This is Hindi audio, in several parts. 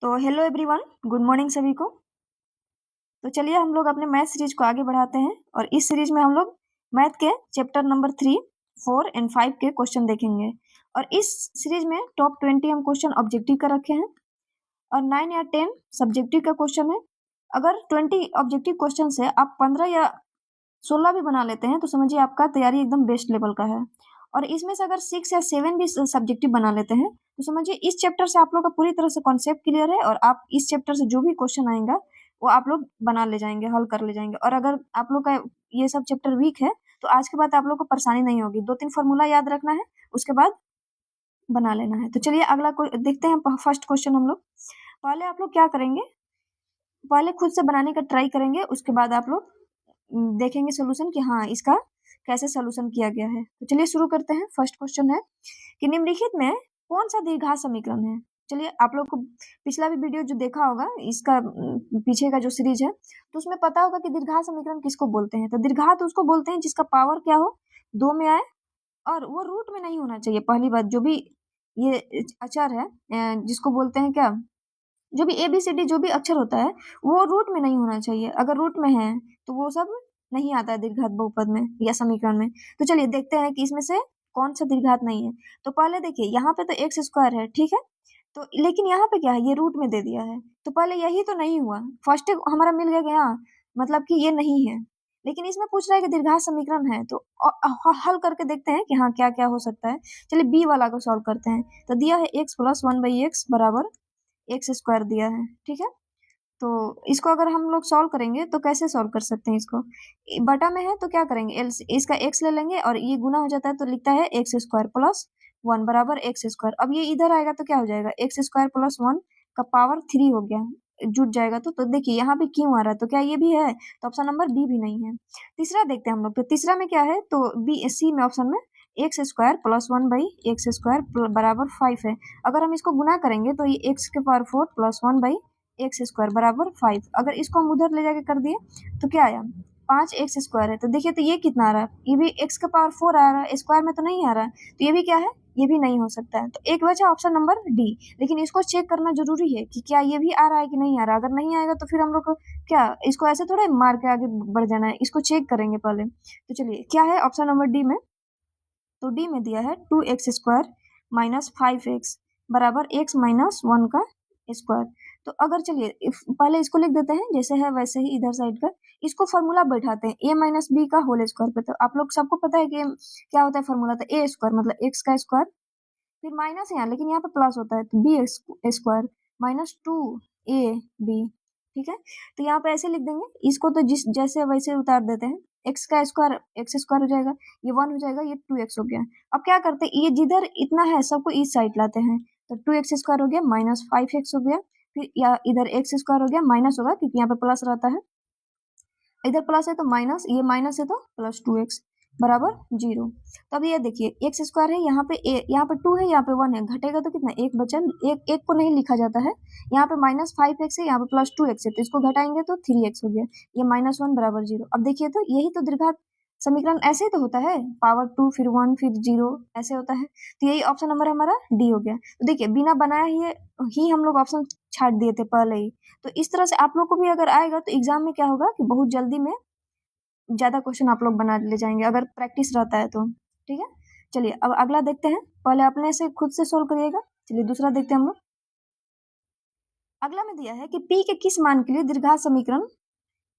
तो हेलो एवरीवन, गुड मॉर्निंग सभी को। तो चलिए हम लोग अपने मैथ सीरीज को आगे बढ़ाते हैं और इस सीरीज में हम लोग मैथ के चैप्टर नंबर 3, 4 एंड 5 के क्वेश्चन देखेंगे। और इस सीरीज में टॉप 20 हम क्वेश्चन ऑब्जेक्टिव का रखे हैं और 9 या 10 सब्जेक्टिव का क्वेश्चन है। अगर 20 ऑब्जेक्टिव क्वेश्चन से आप 15 या 16 भी बना लेते हैं तो समझिए आपका तैयारी एकदम बेस्ट लेवल का है। और इसमें से अगर 6 या 7 भी सब्जेक्टिव बना लेते हैं तो समझिए इस चैप्टर से आप लोग का पूरी तरह से कॉन्सेप्ट क्लियर है और आप इस चैप्टर से जो भी क्वेश्चन आएगा वो आप लोग बना ले जाएंगे, हल कर ले जाएंगे। और अगर आप लोग का ये सब चैप्टर वीक है तो आज के बाद आप लोग को परेशानी नहीं होगी। 2-3 फॉर्मूला याद रखना है, उसके बाद बना लेना है। तो चलिए अगला देखते हैं। फर्स्ट क्वेश्चन हम लोग पहले आप लोग क्या करेंगे, पहले खुद से बनाने का ट्राई करेंगे, उसके बाद आप लोग देखेंगे सोल्यूशन कि हाँ इसका कैसे सोल्यूशन किया गया है। तो चलिए शुरू करते हैं। फर्स्ट क्वेश्चन है कि निम्नलिखित में कौन सा द्विघात समीकरण है। चलिए आप लोग को पिछला भी वीडियो जो देखा होगा, इसका पीछे का जो सीरीज है, तो उसमें पता होगा कि द्विघात समीकरण किसको बोलते हैं। तो द्विघात उसको बोलते हैं जिसका पावर क्या हो, 2 में आए और वो रूट में नहीं होना चाहिए। पहली बात, जो भी ये अचर है जिसको बोलते हैं क्या, जो भी ABCD जो भी अक्षर होता है वो रूट में नहीं होना चाहिए। अगर रूट में है तो वो सब नहीं आता है द्विघात बहुपद में या समीकरण में। तो चलिए देखते हैं कि इसमें से कौन सा द्विघात नहीं है। तो पहले देखिए यहाँ पे तो एक्स स्क्वायर है, ठीक है। तो लेकिन यहाँ पे क्या है, ये रूट में दे दिया है। तो पहले यही तो नहीं हुआ, फर्स्ट हमारा मिल गया कि हाँ मतलब कि ये नहीं है। लेकिन इसमें पूछ रहा है कि द्विघात समीकरण है, तो हल करके देखते हैं कि हाँ क्या क्या हो सकता है। चलिए बी वाला को सॉल्व करते हैं। तो दिया है x प्लस 1/x बराबर एक्स स्क्वायर दिया है, ठीक है। तो इसको अगर हम लोग सॉल्व करेंगे तो कैसे सॉल्व कर सकते हैं इसको, बटा में है तो क्या करेंगे, एल इसका एक्स ले लेंगे और ये गुना हो जाता है तो लिखता है एक्स स्क्वायर प्लस 1 बराबर एक्स स्क्वायर। अब ये इधर आएगा तो क्या हो जाएगा, एक्स स्क्वायर प्लस 1 का पावर 3 हो गया, जुट जाएगा। तो देखिए यहाँ पे क्यों आ रहा है, तो क्या ये भी है, तो ऑप्शन नंबर बी भी नहीं है। तीसरा देखते हैं हम लोग। तो तीसरा में क्या है, तो बी सी में ऑप्शन में एक्स स्क्वायर प्लस 1/एक्स स्क्वायर बराबर 5 है। अगर हम इसको गुना करेंगे तो ये एक्स के पावर 4 प्लस 1/एक्स स्क्वायर बराबर 5। अगर इसको हम उधर ले जाके कर दिए तो क्या आया, 5x स्क्वायर है। तो देखिए तो ये कितना आ रहा है, ये भी x का पावर 4 आ रहा है, स्क्वायर में तो नहीं आ रहा है। तो ये भी क्या है, ये भी नहीं हो सकता है। तो एक बचा ऑप्शन नंबर डी। लेकिन इसको चेक करना जरूरी है कि क्या ये भी आ रहा है कि नहीं आ रहा। अगर नहीं आएगा तो फिर हम लोग को क्या, इसको ऐसे थोड़ा मार के आगे बढ़ जाना है, इसको चेक करेंगे पहले। तो चलिए क्या है ऑप्शन नंबर डी में, तो डी में दिया है 2x स्क्वायर माइनस 5x बराबर x माइनस 1 का स्क्वायर। तो अगर चलिए पहले इसको लिख देते हैं जैसे है वैसे ही इधर साइड का, इसको फॉर्मूला बैठाते हैं a माइनस बी का होल स्क्वायर पे। तो आप लोग सबको पता है कि क्या होता है फॉर्मूला, तो a स्क्वायर मतलब x का स्क्वायर, फिर माइनस है यहाँ लेकिन यहाँ पे प्लस होता है तो बी स्क्वायर माइनस 2ab, ठीक है। तो यहाँ पे ऐसे लिख देंगे इसको, तो जिस जैसे वैसे उतार देते हैं। एक्स का स्क्वायर एक्स स्क्वायर हो जाएगा, ये 1 हो जाएगा, ये 2x हो गया। अब क्या करते हैं, ये जिधर इतना है सबको इस साइड लाते हैं। तो 2x स्क्वायर हो गया माइनस 5x हो गया, फिर या इधर एक्स स्क्वायर हो गया, माइनस होगा क्योंकि यहाँ पे प्लस रहता है, इधर प्लस है तो माइनस, ये माइनस है तो प्लस 2x बराबर 0। तो अब ये देखिए एक्स स्क्वायर है, यहाँ पे यहाँ पे 2 है, यहाँ पे 1 है, घटेगा तो कितना, एक बचा, एक को नहीं लिखा जाता है। यहाँ पे माइनस 5x है, यहाँ पे प्लस 2x है, तो इसको घटाएंगे तो 3x हो गया, ये -1 बराबर 0। अब देखिए तो यही तो द्विघात समीकरण ऐसे ही तो होता है, पावर 2 फिर 1 फिर 0 ऐसे होता है। तो यही ऑप्शन नंबर हमारा डी हो गया। तो देखिए बिना बनाए ही हम लोग ऑप्शन छाट दिए थे पहले ही। तो इस तरह से आप लोग को भी अगर आएगा तो एग्जाम में क्या होगा कि बहुत जल्दी में ज्यादा क्वेश्चन आप लोग बना ले जाएंगे अगर प्रैक्टिस रहता है तो, ठीक है। चलिए अब अगला देखते हैं, पहले अपने से खुद से सोल्व करिएगा। चलिए दूसरा देखते हैं हम लोग। अगला में दिया है कि p के किस मान के लिए द्विघात समीकरण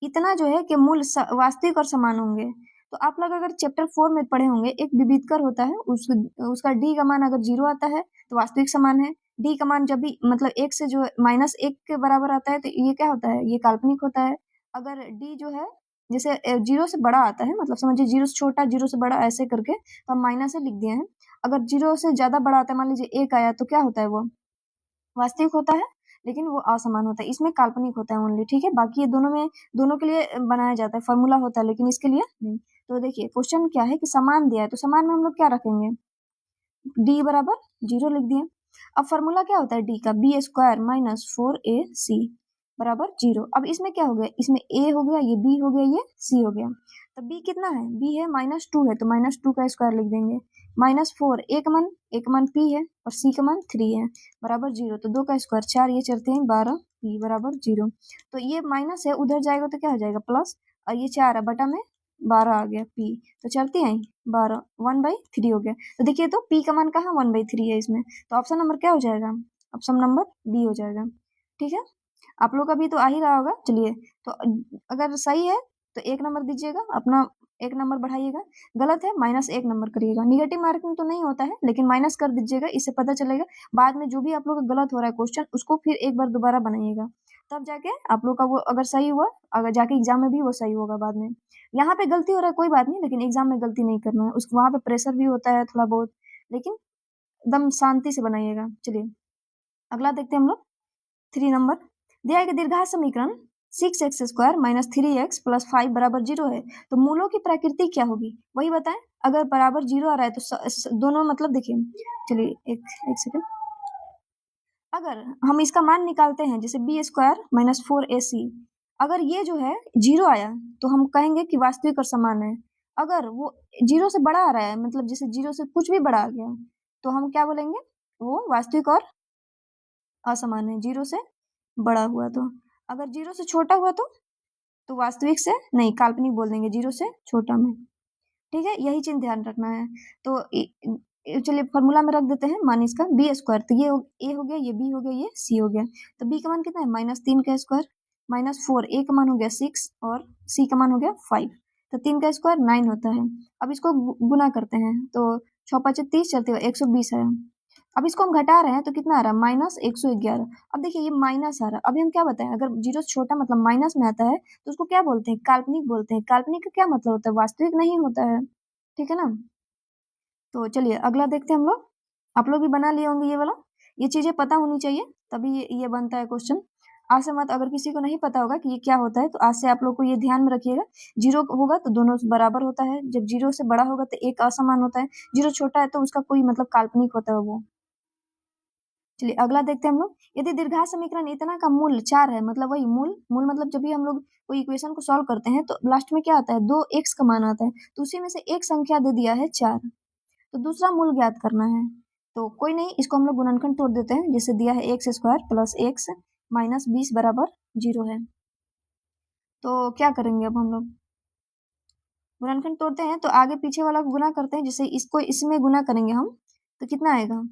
इतना जो है कि मूल वास्तविक और समान होंगे। तो आप लोग अगर चैप्टर 4 में पढ़े होंगे, एक विविधकर होता है, उसका d का मान अगर 0 आता है तो वास्तविक समान है। d का मान जब भी मतलब 1 से जो -1 के बराबर आता है तो ये क्या होता है, ये काल्पनिक होता है। अगर d जो है जैसे 0 से बड़ा आता है, मतलब समझिए 0 से छोटा 0 से बड़ा ऐसे करके, तो हम माइनस से लिख दिए हैं। अगर 0 से ज्यादा बड़ा आता है, मान लीजिए 1 आया, तो क्या होता है, वो वास्तविक होता है लेकिन वो असमान होता है, इसमें काल्पनिक होता है ओनली, ठीक है। बाकी ये दोनों में, दोनों के लिए बनाया जाता है, फॉर्मूला होता है, लेकिन इसके लिए नहीं। तो देखिए क्वेश्चन क्या है कि समान दिया है, तो समान में हम लोग क्या रखेंगे, d बराबर 0 लिख दिए। अब फॉर्मूला क्या होता है d का, बी स्क्वायर माइनस 4ac बराबर 0। अब इसमें क्या हो गया, इसमें a हो गया, ये b हो गया, ये c हो गया। तो b कितना है, b है -2 है तो -2 का स्क्वायर लिख देंगे। -4 a का मान p है और c का मान 3 है बराबर 0। तो 2 का स्क्वायर 4, ये चलते हैं 12 p बराबर 0। तो ये माइनस है, उधर जाएगा तो क्या हो जाएगा प्लस, और ये 4 है बटा में 12 आ गया p। तो चलते हैं 12 1/3 हो गया। तो देखिए तो p का मान कहाँ 1/3 है इसमें, तो ऑप्शन नंबर क्या हो जाएगा, ऑप्शन नंबर बी हो जाएगा। ठीक है, आप लोग का भी तो आ ही रहा होगा। चलिए, तो अगर सही है तो 1 नंबर दीजिएगा, अपना 1 नंबर बढ़ाइएगा, गलत है -1 नंबर करिएगा। निगेटिव मार्किंग तो नहीं होता है, लेकिन माइनस कर दीजिएगा, इससे पता चलेगा बाद में जो भी आप लोग का गलत हो रहा है क्वेश्चन, उसको फिर एक बार दोबारा बनाइएगा, तब जाके आप लोग का वो अगर सही हुआ, अगर जाके एग्जाम में भी वो सही होगा बाद में। यहाँ पे गलती हो रहा है कोई बात नहीं, लेकिन एग्जाम में गलती नहीं करना है, उसको वहाँ पे प्रेशर भी होता है थोड़ा बहुत, लेकिन एकदम शांति से बनाइएगा। चलिए अगला देखते हैं हम लोग 3 नंबर। दिया है कि दीर्घात समीकरण 6x² - 3x + 5 बराबर 0 है, तो मूलों की प्रकृति क्या होगी, वही बताएं। अगर बराबर 0 आ रहा है तो दोनों मतलब देखिए, चलिए एक सेकंड, अगर हम इसका मान निकालते हैं जैसे b² - 4ac, अगर ये जो है 0 आया तो हम कहेंगे कि वास्तविक और समान है। अगर वो 0 से बड़ा आ रहा है, मतलब जैसे 0 से कुछ भी बड़ा आ गया, तो हम क्या बोलेंगे, वो वास्तविक और असमान है, 0 से बड़ा हुआ तो। अगर 0 से छोटा हुआ तो वास्तविक से नहीं, काल्पनिक बोल देंगे 0 से छोटा में। ठीक है, यही चीज ध्यान रखना है। तो चलिए फॉर्मूला में रख देते हैं मान इसका b², तो ये a हो गया, ये b हो गया, ये c हो गया। तो b का मान कितना है -3 का स्क्वायर, -4 a का मान हो गया 6 और c का मान हो गया 5। तो 3 का स्क्वायर 9 होता है। अब इसको गुना करते हैं तो 6 5 30 चलते हुए 120 है। अब इसको हम घटा रहे हैं तो कितना आ रहा है -111। अब देखिए ये माइनस आ रहा है, अभी हम क्या बताएं, अगर 0 से छोटा मतलब माइनस में आता है तो उसको क्या बोलते हैं, काल्पनिक बोलते हैं। काल्पनिक का क्या मतलब होता है, वास्तविक नहीं होता है। ठीक है ना, तो चलिए अगला देखते हैं हम लोग। आप लोग भी बना लिए होंगे ये वाला, ये चीजें पता होनी चाहिए तभी ये बनता है क्वेश्चन। आज से मत, अगर किसी को नहीं पता होगा कि ये क्या होता है तो आज से आप लोग को ये ध्यान में रखिएगा। 0 होगा तो दोनों बराबर होता है, जब 0 से बड़ा होगा तो एक असमान होता है, 0 छोटा है तो उसका कोई मतलब काल्पनिक होता है वो। चलिए अगला देखते हैं हम लोग। यदि दीर्घात समीकरण इतना का मूल 4 है, मतलब वही मूल मतलब जब भी हम लोग कोई इक्वेशन को सॉल्व करते हैं तो लास्ट में क्या आता है, 2x का मान आता है, तो उसी में से एक संख्या दे दिया है 4, तो दूसरा मूल ज्ञात करना है। तो कोई नहीं, इसको हम लोग गुणनखंड तोड़ देते हैं, जैसे दिया है x² + x - 20 बराबर 0 है। तो क्या करेंगे अब हम लोग, गुणनखंड तोड़ते हैं तो आगे पीछे वाला को गुना करते हैं, जैसे इसको इसमें गुना करेंगे हम तो कितना आएगा,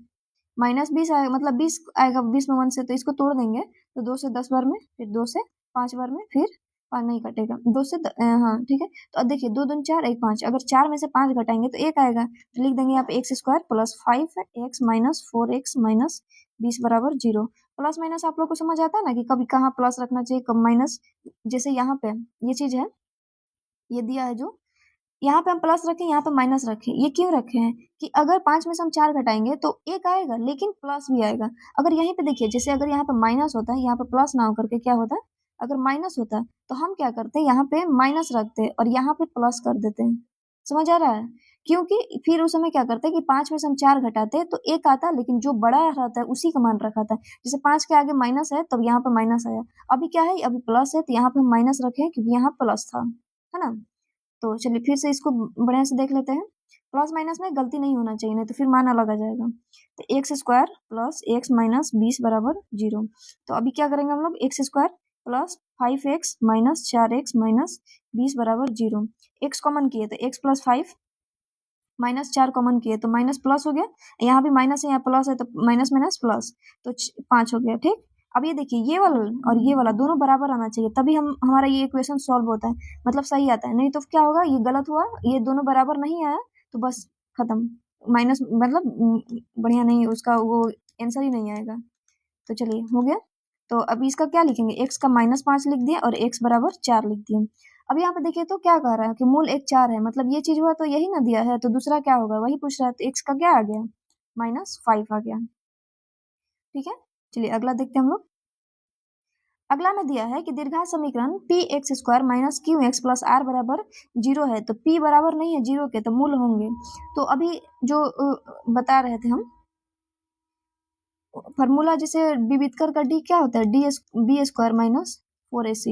-20 आएगा, मतलब 20 आएगा, 20 में 1 से, तो इसको तोड़ देंगे तो 2 से 10 बार में, फिर 2 से 5 बार में, फिर 5 नहीं कटेगा, 2 से हाँ ठीक है। तो अब देखिए 2 दूनी 4 1 5, अगर 4 में से 5 घटाएंगे तो 1 आएगा, तो लिख देंगे यहाँ पे x² + 5x - 4x - 20 बराबर 0। प्लस माइनस आप लोग को समझ आता है ना कि कभी कहाँ प्लस रखना चाहिए, कब माइनस। जैसे यहाँ पे ये चीज है, ये दिया है जो, यहाँ पे हम प्लस रखें, यहाँ पे माइनस रखें, ये क्यों रखे हैं कि अगर 5 में से हम 4 घटाएंगे तो 1 आएगा, लेकिन प्लस भी आएगा। अगर यहीं पे देखिए, जैसे अगर यहाँ पे माइनस होता है, यहाँ पे प्लस ना होकर के क्या होता है, अगर माइनस होता है तो हम क्या करते हैं, यहाँ पे माइनस रखते हैं और यहाँ पे प्लस कर देते हैं। समझ आ रहा है, क्योंकि फिर उस समय क्या करते हैं कि 5 में से हम 4 घटाते हैं तो 1 आता है, लेकिन जो बड़ा रहता है उसी का मान रखा था। जैसे 5 के आगे माइनस है तब यहाँ पे माइनस आया, अभी क्या है, अभी प्लस है तो यहाँ पे हम माइनस रखे क्योंकि यहाँ प्लस था, है ना। तो चलिए फिर से इसको बढ़िया से देख लेते हैं। प्लस माइनस में गलती नहीं होना चाहिए, नहीं तो फिर मान अलग आ जाएगा। तो x² + x - 20 बराबर 0। तो अभी क्या करेंगे हम लोग, x² + 5x - 4x - 20 बराबर 0। x कॉमन किए तो x + 5 - 4 कॉमन किए तो माइनस प्लस हो गया, यहाँ भी माइनस है यहाँ प्लस है तो माइनस माइनस प्लस, तो 5 हो गया। ठीक, अब ये देखिए ये वाला और ये वाला दोनों बराबर आना चाहिए, तभी हम हमारा ये इक्वेशन सॉल्व होता है, मतलब सही आता है। नहीं तो क्या होगा, ये गलत हुआ, ये दोनों बराबर नहीं आया तो बस खत्म, माइनस मतलब बढ़िया नहीं, उसका वो आंसर ही नहीं आएगा। तो चलिए हो गया। तो अभी इसका क्या लिखेंगे, x का -5 लिख दिया और x बराबर 4 लिख दिया। अब यहाँ पे देखिए तो क्या कह रहा है कि मूल 1 4 है, मतलब ये चीज हुआ तो यही ना दिया है, तो दूसरा क्या होगा वही पूछ रहा है, तो x का क्या आ गया, -5 आ गया। ठीक है, चलिए अगला देखते हैं हम लोग। अगला में दिया है कि दीर्घात समीकरण px² - qx + r बराबर 0 है, तो p बराबर नहीं है 0 के, तो मूल होंगे। तो अभी जो बता रहे थे हम फॉर्मूला, जैसे विविधकर का d क्या होता है, b² - 4ac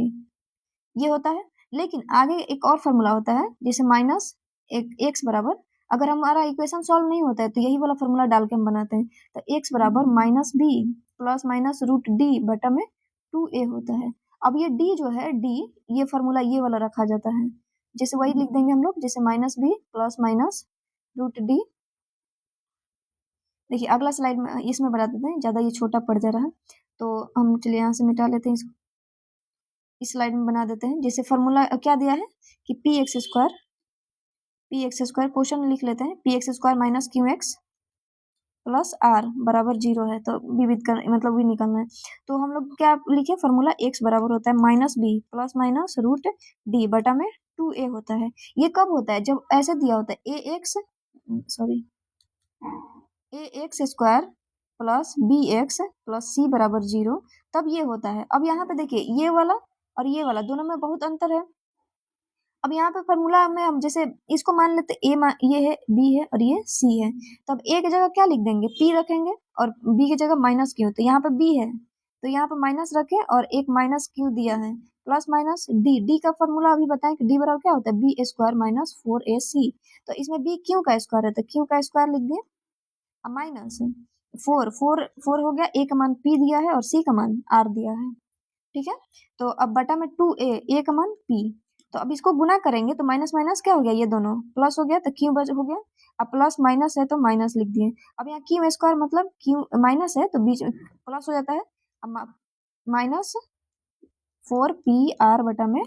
ये होता है। लेकिन आगे एक और फॉर्मूला होता है, जैसे माइनस एक x बराबर अगर हमारा इक्वेशन सॉल्व नहीं होता है तो यही वाला फॉर्मूला डाल के हम बनाते हैं। तो x बराबर minus B plus minus root D बटा में 2a होता है। अब ये d जो है d, ये फॉर्मूला ये वाला रखा जाता है, जैसे वही लिख देंगे हम लोग, जैसे minus B plus minus root D. देखिए अगला स्लाइड में इसमें बना देते हैं, ज़्यादा ये छोटा पड़ जा रहा है तो हम चलिए यहाँ से मिटा लेते हैं इसको, इस स्लाइड में बना देते हैं। जैसे फॉर्मूला क्या दिया है कि पी एक्स स्क्वायर क्वेश्चन लिख लेते हैं, P X square minus Q X plus R बराबर 0 है, तो विविध कर मतलब भी निकालना है। तो हम लोग क्या लिखे, फॉर्मूला x बराबर होता है minus B plus minus root D बटा में 2a होता है। ये कब होता है, जब ऐसे दिया होता है A X square plus B X plus C बराबर 0, तब ये होता है। अब यहाँ पे देखिए ये वाला और ये वाला दोनों में बहुत अंतर है। अब यहाँ पे फॉर्मूला में हम जैसे इसको मान लेते ये है, बी है और ये सी है, तब ए की जगह क्या लिख देंगे, पी रखेंगे और बी की जगह माइनस क्यू, तो यहाँ पे बी है तो यहाँ पे माइनस रखें और एक माइनस क्यू दिया है प्लस माइनस डी। डी का फॉर्मूला अभी बताएं कि डी बराबर क्या होता है, बी स्क्वायर माइनस 4ac। तो इसमें बी क्यू का स्क्वायर है तो क्यू का स्क्वायर लिख दिए, अब माइनस 4 हो गया, ए का मान पी दिया है और सी का मान आर दिया है, ठीक है। तो अब बटा में 2a का मान p, तो अब इसको गुना करेंगे तो माइनस माइनस क्या हो गया, ये दोनों प्लस हो गया तो क्यू बच हो गया। अब प्लस माइनस है तो माइनस लिख दिए। अब यहाँ क्यू स्क्वायर मतलब क्यू माइनस है तो बीच में प्लस हो जाता है। अब माइनस 4pr बटा में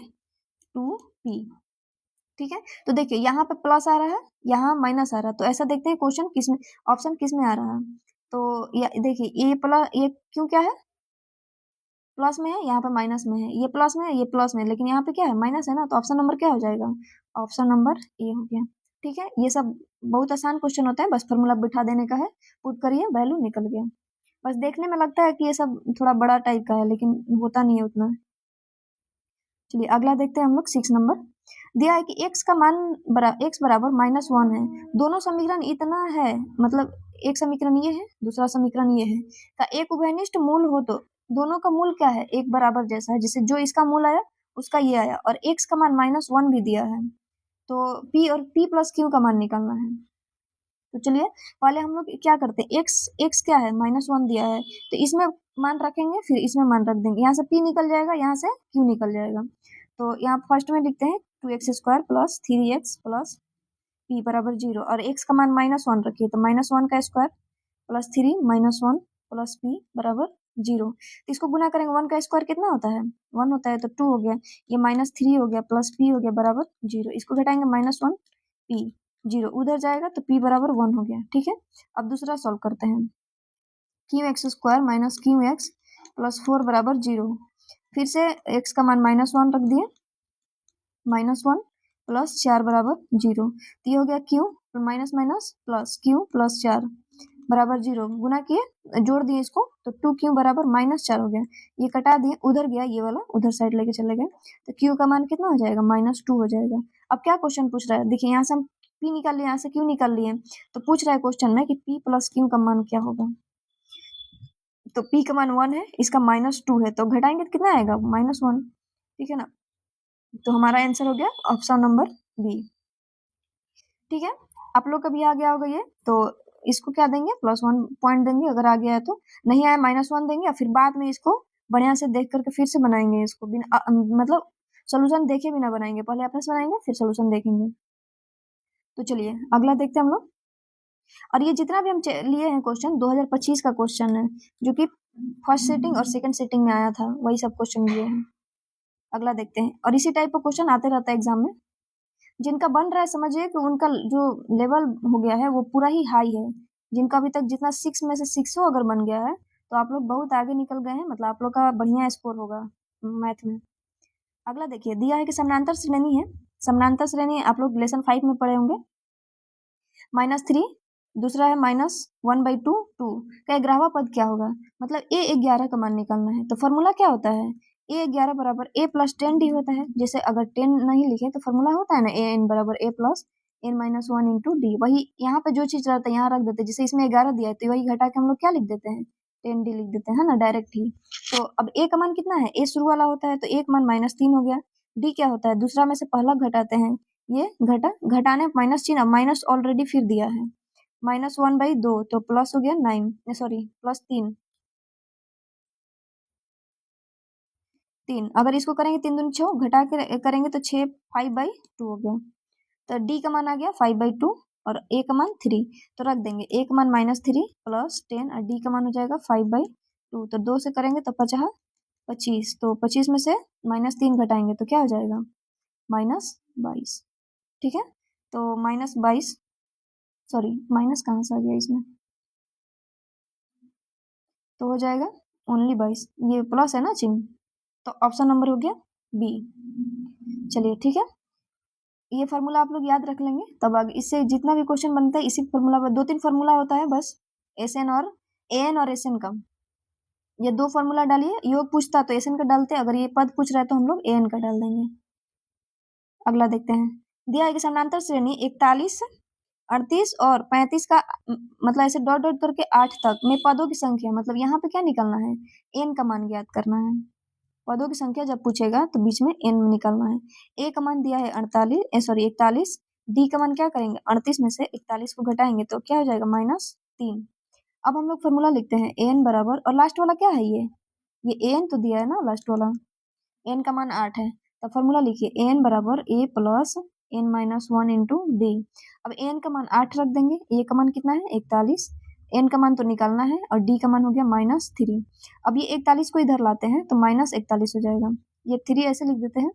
2p, ठीक है। तो देखिए यहाँ पे प्लस आ रहा है, यहाँ माइनस आ रहा है, तो ऐसा देखते हैं क्वेश्चन किसमें, ऑप्शन किसमें आ रहा है। तो देखिए ये प्लस, ये क्यों क्या है, प्लस में है, यहाँ पे माइनस में है, ये प्लस में है, ये प्लस में है, लेकिन यहाँ पे क्या है, माइनस है ना, तो ऑप्शन नंबर क्या हो जाएगा, ऑप्शन नंबर ए हो गया, ठीक है। ये सब बहुत आसान क्वेश्चन होता है, बस फॉर्मूला बिठा देने का है, पुट करिए वैल्यू निकल गया। बस देखने में लगता है कि ये सब थोड़ा बड़ा टाइप का है, लेकिन होता नहीं है उतना। चलिए अगला देखते हैं हम लोग 6 नंबर। दिया है कि x का मान x बराबर -1 है, दोनों समीकरण इतना है, मतलब एक समीकरण ये है, दूसरा समीकरण ये है, का एक उभयनिष्ठ मूल हो तो दोनों का मूल क्या है, एक बराबर जैसा है, जैसे जो इसका मूल आया उसका ये आया, और x का मान -1 भी दिया है, तो p और p प्लस q का मान निकालना है। तो चलिए पहले हम लोग क्या करते हैं, x क्या है, -1 दिया है, तो इसमें मान रखेंगे फिर इसमें मान रख देंगे, यहाँ से p निकल जाएगा, यहाँ से q निकल जाएगा। तो यहाँ फर्स्ट में लिखते हैं 2x square plus 3x plus p बराबर 0, और x का मान -1 रखिए, तो -1 का स्क्वायर प्लस 3 -1 प्लस p बराबर 0। तो इसको गुना करेंगे, 1 का स्क्वायर कितना होता है, 1 होता है, तो 2 हो गया, ये -3 हो गया प्लस p हो गया बराबर 0, इसको घटाएंगे -1 p 0 उधर जाएगा तो p बराबर 1 हो गया, ठीक है। अब दूसरा सॉल्व करते हैं, Q x square minus Q X plus 4 बराबर 0, फिर से x का मान -1 रख दिए, -1 प्लस 4 बराबर 0, तो ये हो गया q minus minus plus q plus 4 बराबर 0, गुना किए जोड़ दिए इसको, तो 2q बराबर -4 हो गया, ये कटा दिए, उधर गया ये वाला, उधर साइड लेके चले गए, तो q का मान कितना हो जाएगा, -2 हो जाएगा। अब क्या क्वेश्चन पूछ रहा है, देखिए यहाँ से हम p निकाल लिए, यहाँ से q निकाल लिए, तो पूछ रहा है क्वेश्चन में कि p प्लस q का मान क्या होगा, तो p का मान 1 है, इसका -2 है, तो घटाएंगे तो कितना आएगा, -1, ठीक है ना। तो हमारा आंसर हो गया ऑप्शन नंबर बी, ठीक है। आप लोग का भी आ गया होगा ये, तो इसको क्या देंगे, +1 पॉइंट देंगे अगर आ गया है, तो नहीं आया -1 देंगे, और फिर बाद में इसको बढ़िया से देख करके फिर से बनाएंगे इसको, बिना मतलब सोल्यूशन देखे बिना बनाएंगे, पहले अपने से बनाएंगे फिर सोल्यूशन देखेंगे। तो चलिए अगला देखते हैं हम लोग, और ये जितना भी हम लिए हैं क्वेश्चन 2025 का क्वेश्चन है, जो कि फर्स्ट सेटिंग और सेकंड सेटिंग में आया था, वही सब क्वेश्चन लिए हैं। अगला देखते हैं, और इसी टाइप का क्वेश्चन आते रहता है एग्जाम में, जिनका बन रहा है समझिए कि उनका जो लेवल हो गया है वो पूरा ही हाई है, जिनका अभी तक जितना 6 में से 6 अगर बन गया है तो आप लोग बहुत आगे निकल गए हैं, मतलब आप लोग का बढ़िया स्कोर होगा मैथ में। अगला देखिए, दिया है कि समानांतर श्रेणी है, समानांतर श्रेणी आप लोग लेसन 5 में पढ़े होंगे, -3, दूसरा है -1/2 2 का ग्राहवा पद क्या होगा, मतलब a11 का मान निकालना है। तो फॉर्मूला क्या होता है, a11 बराबर a प्लस 10d होता है, जैसे अगर 10 नहीं लिखे तो फॉर्मूला होता है ना an बराबर a plus n-1 into D, वही यहाँ पे जो चीज रहता है यहाँ रख देते हैं, जैसे इसमें 11 दिया है तो वही घटा के हम लोग क्या लिख देते हैं, 10d लिख देते हैं ना डायरेक्ट ही। तो अब a का मान कितना है, a शुरू वाला होता है तो a का मान -3 हो गया, d क्या होता है, दूसरा में से पहला घटाते हैं, ये घटाने माइनस चिन्ह, माइनस ऑलरेडी फिर दिया है, -1/2 तो प्लस हो गया 9, सॉरी प्लस 3। अगर इसको करेंगे 3 दूनी 6, घटा के करेंगे तो 6, 5/2 हो गया। तो डी का मान आ गया 5/2 और ए का मान 3, तो रख देंगे। ए का मान -3 प्लस 10 और डी का मान हो जाएगा 5/2, तो 2 से करेंगे तो 25, तो 25 में से -3 घटाएंगे तो क्या हो जाएगा, -22। ठीक है, तो -22, सॉरी माइनस कहाँ से आ गया इसमें, तो हो जाएगा ओनली 22, ये प्लस है ना चिन्ह, तो ऑप्शन नंबर हो गया बी। चलिए ठीक है, ये फार्मूला आप लोग याद रख लेंगे, तब आगे इससे जितना भी क्वेश्चन बनता है इसी फार्मूला पर, 2-3 फार्मूला होता है बस, एन और एस एन का, ये 2 फार्मूला डालिए। योग पूछता तो एस एन का डालते, अगर ये पद पूछ रहा है तो हम लोग एन का डाल देंगे। अगला देखते हैं, दिया है कि समानांतर श्रेणी 41, 38 और 35 का मतलब ऐसे डॉट डॉट करके 8 तक में पदों की संख्या, मतलब यहाँ पे क्या निकालना है, एन का मान ज्ञात करना है। पदों की संख्या जब पूछेगा तो बीच में एन निकालना है। ए का मान दिया है 41, डी का मान क्या करेंगे, 38 में से 41 को घटाएंगे तो क्या हो जाएगा, -3। अब हम लोग फॉर्मूला लिखते हैं, एन बराबर, और लास्ट वाला क्या है, ये एन तो दिया है ना लास्ट वाला, एन का मान 8 है, तो फॉर्मूला लिखिए, एन बराबर ए प्लस n-1 इंटू डी। अब एन का मान 8 रख देंगे, ए का मान कितना है 41, एन का मान तो निकालना है और डी का मान हो गया -3। अब ये 41 को इधर लाते हैं तो -41 हो जाएगा, ये 3 ऐसे लिख देते हैं।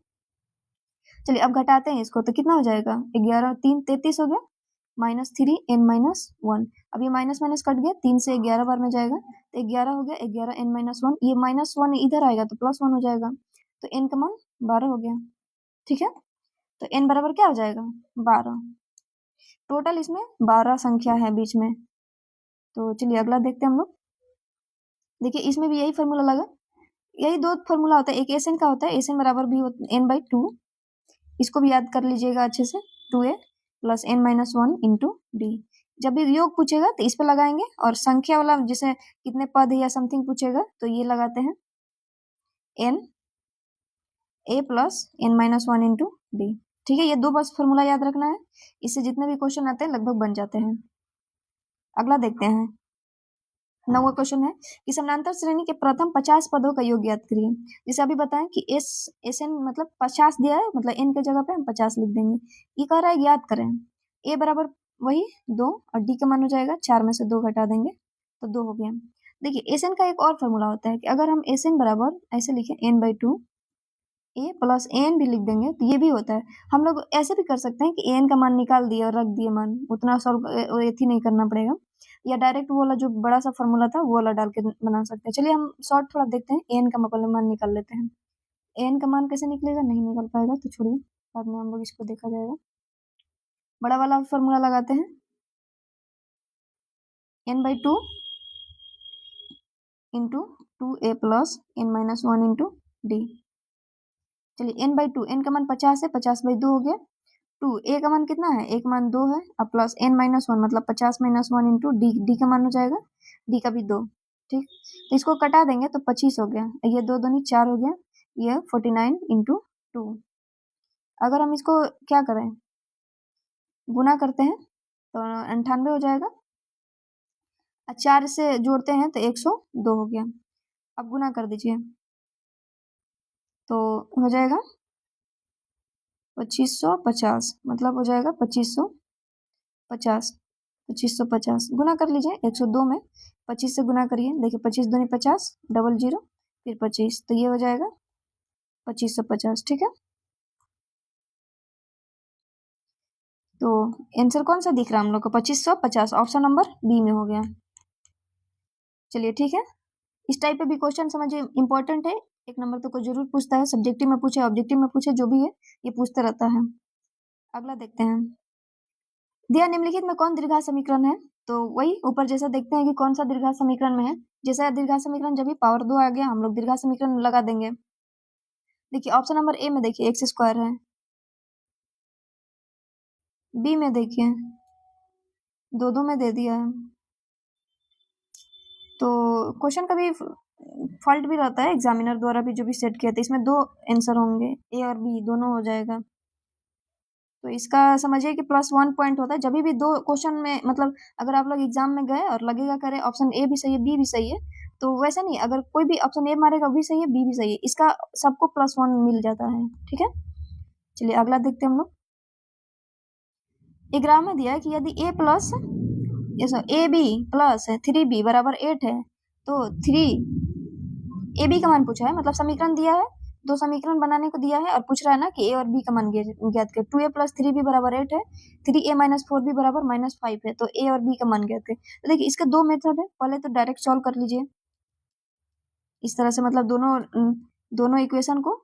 चलिए अब घटाते हैं इसको तो कितना हो जाएगा, 11 3 33 हो गया, -3 n-1। अब ये माइनस माइनस कट गया, 3 से 11 बार में जाएगा तो 11 हो गया, 11 n-1, ये -1 इधर आएगा तो +1 हो जाएगा, तो n का मान 12 हो गया। ठीक है, तो n बराबर क्या हो जाएगा, 12। टोटल इसमें 12 संख्या है बीच में। तो चलिए अगला देखते हैं हम लोग। देखिए इसमें भी यही फार्मूला लगा, यही 2 फार्मूला होता है, एक एस एन का होता है, एस एन बराबर भी n/2, इसको भी याद कर लीजिएगा अच्छे से, 2a plus n-1 into D. जब भी योग पूछेगा तो इस पे लगाएंगे, और संख्या वाला जैसे कितने पद है या समथिंग पूछेगा तो ये लगाते हैं, n a plus n-1 into D. ठीक है, ये 2 बस फॉर्मूला याद रखना है, इससे जितने भी क्वेश्चन आते हैं लगभग बन जाते हैं। अगला देखते हैं, 9वां क्वेश्चन है कि समानांतर श्रेणी के प्रथम 50 पदों का योग ज्ञात करिए। जैसे अभी बताएं कि एस एन मतलब 50 दिया है, मतलब एन के जगह पे हम 50 लिख देंगे। ये कह रहा है ज्ञात करें, ए बराबर वही 2 और डी का मान हो जाएगा 4 में से 2 घटा देंगे तो 2 हो गया। देखिए एस एन का एक और फॉर्मूला होता है कि अगर हम एस एन बराबर ऐसे लिखें n/2, ए प्लस एन भी लिख देंगे तो ये भी होता है। हम लोग ऐसे भी कर सकते हैं कि एन का मान निकाल दिए और रख दिए मान, उतना सॉल्व एथी नहीं करना पड़ेगा, या डायरेक्ट वो वाला जो बड़ा सा फॉर्मूला था वो वाला डाल के बना सकते हैं। चलिए हम शॉर्ट थोड़ा देखते हैं, एन का पहले मान निकाल लेते हैं। एन का मान कैसे निकलेगा, नहीं निकल पाएगा तो छोड़िए, बाद में हम लोग इसको देखा जाएगा। बड़ा वाला फॉर्मूला लगाते हैं, n/2 into 2a plus n-1 into D. चलिए n/2, एन का मान 50 है, 50/2 हो गया। 2 ए का मान कितना है, एक मान 2 है, अब प्लस n-1 मतलब 50-1 इंटू डी, डी का मान हो जाएगा, डी का भी 2। ठीक, तो इसको कटा देंगे तो 25 हो गया, ये 2 दूनी 4 हो गया, ये 49 इंटू 2। अगर हम इसको क्या करें, गुना करते हैं तो 98 हो जाएगा, 4 से जोड़ते हैं तो 102 हो गया। अब गुना कर दीजिए तो हो जाएगा 2550, मतलब हो जाएगा 2550, 2550 गुना कर लीजिए 102 में 25 से गुना करिए, देखिए 25 दूनी 50, डबल 0 फिर 25, तो ये हो जाएगा 2550। ठीक है, तो आंसर कौन सा दिख रहा है हम लोग को, 2550, ऑप्शन नंबर बी में हो गया। चलिए ठीक है, इस टाइप पे भी क्वेश्चन समझिए इंपॉर्टेंट है, 1 नंबर तो को जरूर पूछता है, सब्जेक्टिव में पूछे ऑब्जेक्टिव में पूछे, जो भी है ये पूछते रहता है। अगला देखते हैं, दिया निम्नलिखित में कौन दीर्घा समीकरण है, तो वही ऊपर जैसा देखते हैं कि कौन सा दीर्घा समीकरण में है। जैसा दीर्घा समीकरण जब भी पावर 2 आ गया हम लोग दीर्घा समीकरण लगा देंगे। देखिए ऑप्शन नंबर ए में देखिए x² है, बी में देखिए 2 में दे दिया है, तो क्वेश्चन का भी फॉल्ट भी रहता है एग्जामिनर द्वारा भी जो भी सेट किया था, इसमें 2 आंसर होंगे, ए और बी दोनों हो जाएगा। तो इसका समझिए कि +1 पॉइंट होता है जब भी दो क्वेश्चन में, मतलब अगर आप लोग एग्जाम में गए और लगेगा करे ऑप्शन ए भी सही है बी भी सही है, तो वैसा नहीं, अगर कोई भी ऑप्शन ए मारेगा वो भी सही है बी भी सही है, इसका सबको +1 मिल जाता है। ठीक है, चलिए अगला देखते हैं हम लोग। एक ग्राफ में दिया है कि यदि ए बी प्लस 3b बराबर 8 है, तो 3ab का मान पूछा है, मतलब समीकरण दिया है, दो समीकरण बनाने को दिया है और पूछ रहा है ना कि ए और बी का मान ज्ञात कर। 2a प्लस 3b बराबर 8 है, 3a माइनस 4b बराबर -5 है, तो ए और बी का मान ज्ञात कर। तो देखिए इसके दो मेथड है, पहले तो डायरेक्ट सॉल्व कर लीजिए इस तरह से, मतलब दोनों इक्वेशन को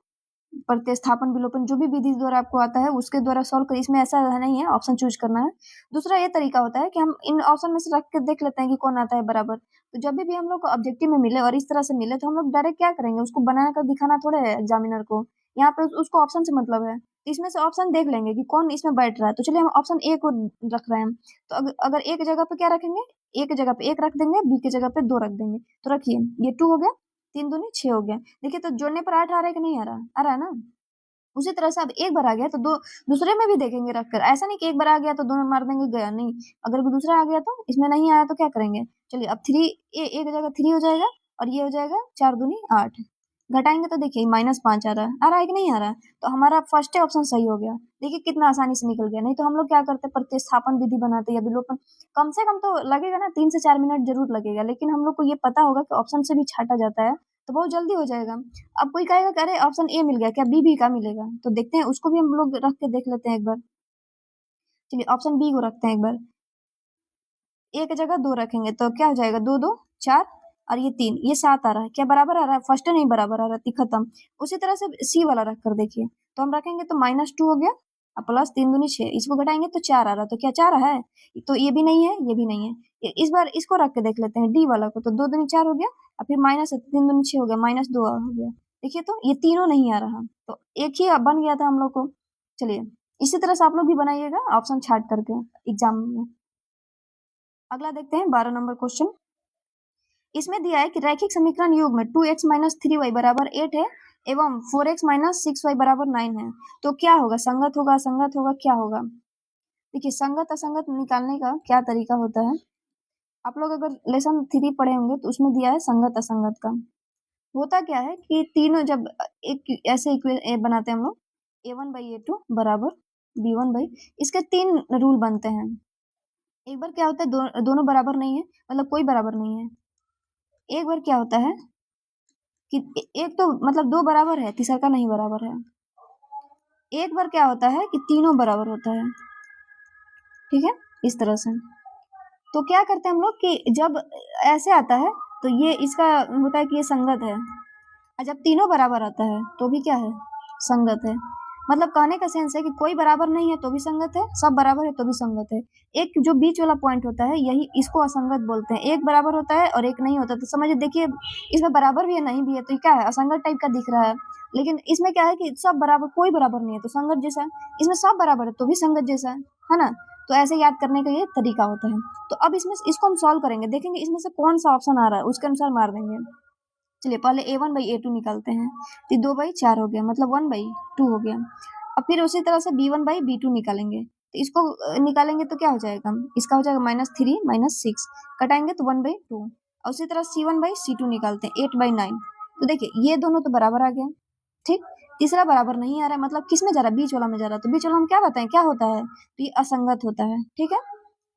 प्रतिस्थापन विलोपन जो भी विधि द्वारा आपको आता है उसके द्वारा सॉल्व करिए। इसमें ऐसा नहीं है ऑप्शन चूज करना है। दूसरा ये तरीका होता है कि हम इन ऑप्शन में से रख के देख लेते हैं कि कौन आता है बराबर। तो जब भी हम लोग को ऑब्जेक्टिव में मिले और इस तरह से मिले तो हम लोग डायरेक्ट क्या करेंगे, उसको बना कर दिखाना थोड़े है एग्जामिनर को, यहाँ पे उसको ऑप्शन से मतलब है। तो इसमें से ऑप्शन देख लेंगे कि कौन इसमें बैठ रहा है। तो चलिए हम ऑप्शन ए को रख रहे हैं, तो अगर ए की जगह पे क्या रखेंगे, ए की जगह पे 1 रख देंगे, बी की जगह पे 2 रख देंगे। तो रखिए ये 2 हो गया, 3 दूनी 6 हो गया। देखिए तो जोड़ने पर 8 आ रहा है कि नहीं आ रहा, आ रहा है ना। उसी तरह से अब एक बार आ गया तो दूसरे में भी देखेंगे रखकर, ऐसा नहीं कि एक बार आ गया तो दोनों मार देंगे गया, नहीं। अगर भी दूसरा आ गया तो इसमें नहीं आया तो क्या करेंगे, चलिए अब 3 एक जगह 3 हो जाएगा और ये हो जाएगा 4 दूनी 8, घटाएंगे तो देखिए -5 आ रहा है कि नहीं आ रहा है। तो हमारा फर्स्ट ऑप्शन सही हो गया। देखिए कितना आसानी से निकल गया। नहीं तो हम लोग क्या करते, प्रतिस्थापन विधि बनाते या विलोपन, कम से कम तो लगेगा ना 3 से 4 मिनट जरूर लगेगा, लेकिन हम लोग को ये पता होगा कि ऑप्शन से भी छाटा जाता है तो बहुत जल्दी हो जाएगा। अब कोई कहेगा कि अरे ऑप्शन ए मिल गया, क्या बी भी का मिलेगा, तो देखते हैं उसको भी हम लोग रख के देख लेते हैं एक बार। चलिए ऑप्शन बी को रखते हैं एक बार, ए की जगह 2 रखेंगे तो क्या हो जाएगा, 2 2 4 और ये 3, ये 7 आ रहा है, क्या बराबर आ रहा है, फर्स्ट नहीं बराबर आ रहा है, खत्म। उसी तरह से सी वाला रख कर देखिए, तो हम रखेंगे तो -2 हो गया और प्लस 3 दूनी 6, इसको घटाएंगे तो 4 आ रहा है, तो क्या 4 है, तो ये भी नहीं है ये भी नहीं है। इस बार इसको रख के देख लेते हैं डी वाला को, तो 2 दूनी 4 हो गया और फिर -3 दूनी 6 हो गया, -2 हो गया। देखिए तो ये तीनों नहीं आ रहा, तो एक ही बन गया था हम लोग को। चलिए इसी तरह से आप लोग भी बनाइएगा ऑप्शन छाट करके एग्जाम में। अगला देखते हैं 12 नंबर क्वेश्चन। इसमें दिया है कि रैखिक समीकरण युग्म 2x माइनस 3y बराबर 8 है एवं 4x माइनस 6y बराबर 9 है, तो क्या होगा, संगत होगा असंगत होगा, क्या होगा। देखिए संगत असंगत निकालने का क्या तरीका होता है, आप लोग अगर लेसन 3 पढ़े होंगे तो उसमें दिया है संगत असंगत का। होता क्या है कि तीनों जब एक ऐसे बनाते हैं हम लोग, a1/a2 बराबर b1, इसके 3 रूल बनते हैं। एक बार क्या होता है, दोनों बराबर नहीं है, मतलब कोई बराबर नहीं है। एक बार क्या होता है कि एक तो मतलब 2 बराबर है, तीसरा का नहीं बराबर है। एक बार क्या होता है कि तीनों बराबर होता है, ठीक है, इस तरह से। तो क्या करते हैं हम लोग कि जब ऐसे आता है तो ये इसका होता है कि ये संगत है, और जब तीनों बराबर आता है तो भी क्या है, संगत है। मतलब कहने का सेंस है कि कोई बराबर नहीं है तो भी संगत है, सब बराबर है तो भी संगत है। एक जो बीच वाला पॉइंट होता है यही इसको असंगत बोलते हैं। एक बराबर होता है और एक नहीं होता, तो समझिए देखिए इसमें बराबर भी है नहीं भी है, तो क्या है, असंगत टाइप का दिख रहा है। लेकिन इसमें क्या है कि सब बराबर, कोई बराबर नहीं है तो संगत जैसा है, इसमें सब बराबर है तो भी संगत जैसा है ना। तो ऐसे याद करने का ये तरीका होता है। तो अब इसमें इसको हम सॉल्व करेंगे, देखेंगे इसमें से कौन सा ऑप्शन आ रहा है उसके अनुसार मार देंगे। चलिए पहले a1/a2 निकालते हैं, तो 2/4 हो गया, मतलब 1/2 हो गया। अब फिर उसी तरह से b1/b2 निकालेंगे, तो इसको निकालेंगे तो क्या हो जाएगा, इसका हो जाएगा -3 -6, कटाएंगे तो 1/2। और उसी तरह c1/c2 निकालते हैं 8/9। तो देखिए ये दोनों तो बराबर आ गया, ठीक। तीसरा बराबर नहीं आ रहा है, मतलब किस में जा रहा है, बीच वाला में जा रहा है। तो बीच वाला हम क्या बताएं क्या होता है, तो ये असंगत होता है, ठीक है।